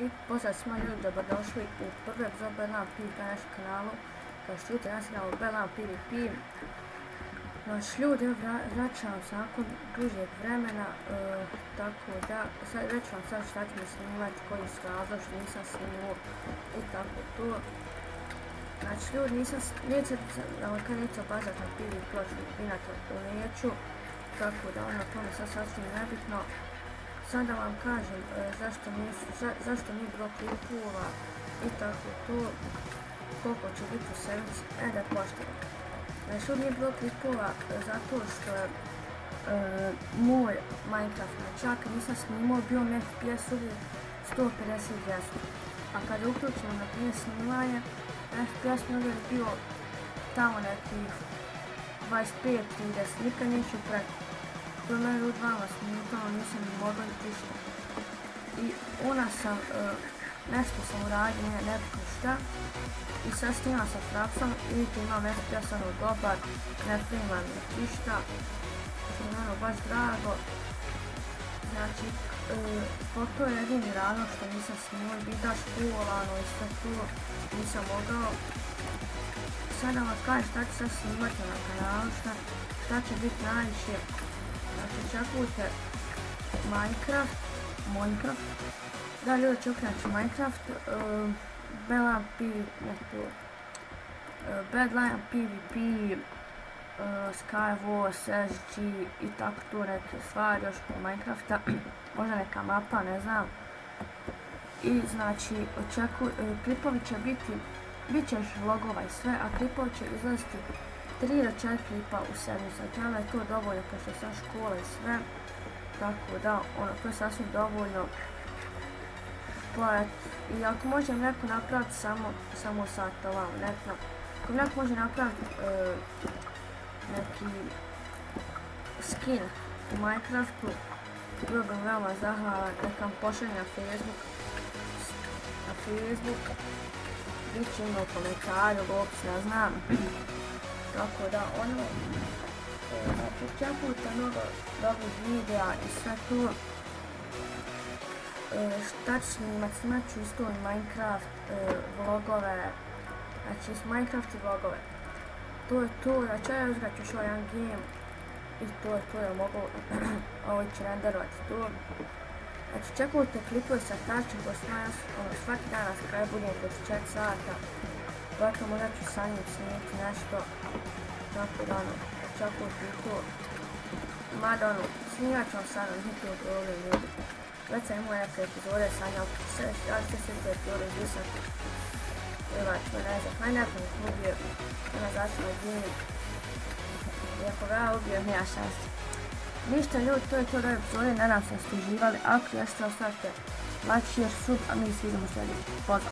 I pozdrav svima ljudi, dobrodošli u prvi epizod Bedlam PvP na našem kanalu. Kao što vidite, danas igramo Bedlam PvP. Znači ljudi, vraćam se nakon dužeg vremena, tako da već vam sad šta ćemo snimati, koji su razlog što nisam snimao i tako to. Znači ljudi, neću obazati na PvP ploču, inače neću, tako da ono tome sad sasvim nebitno. Sad da vam kažem zašto nije bilo klipova i tako to, koliko će biti u sedmici, da pošteno. Znači nije bilo klipova zato što je moj Minecraft čak nisam snimao, bio mi FPS uvijek 150 200, a kada je uključeno na prije snimanje, FPS mi uvijek bio tamo nekih 25-30, nikad neću preko. To je meni u 12 minuta, nisam ni mogla ni prišla. I ona sam, nešto sam uradio, nebitno šta. I sad snimam sa Frapsom i vidite imam FPS ono dobar, ne filmam ni ništa. Što je meni baš drago. Znači, to je jedini razlog što nisam snimao, video školano i sve to nisam mogao. Sad da vam kažem šta ću sad snimati na kanalu, šta će biti najviše. Znači očekujte Minecraft, da ljudi očekujem Minecraft, Bedlam PvP, Skywars, SG i tako tu neke stvari još po Minecrafta, možda neka mapa, ne znam. I znači klipovi će bit će još vlogova i sve, a klipovi će izlaziti 3 do 4 klipa u sedmicu, znači je to dovoljno pošto je sad škola i sve, tako da to je sasvim dovoljno. I ako može neko napraviti samo sat ovamo, ako neko može napraviti neki skin u Minecraftu, bilo bi veoma zahvalan, neka vam pošalje na Facebook, bit će ima u komentaru, u opisu, ja znam. Tako da znači očekujte mnogo dobrih videa i sve to. Šta ću snimat ću isto i Minecraft vlogove, znači Minecraft i vlogove. To je to, znači ja uzgat ću još jedan game i to je to, ja mogu ovo će renderovati to. Znači čekujte klipove sa tačnim posmajas, svaki dan nas kraj budem kod 4 sata. Dakle, možda ću sa njim snimiti nešto, tako da očekujte i to. Mada snimat ću vam sa mnom hitno problem ljudi. Već sam imao neke epizode sa njom, ja ću sve te epizode izbrisati. Evač me ne znam, neko mi ubio, ona začela gini. I ako ga ja ubio, nema šanse. Ništa ljudi, to je to do epizode, nadam se da ste uživali, ako jeste ostavite like, share, sub, a mi se vidimo sljedeći. Pozdrav!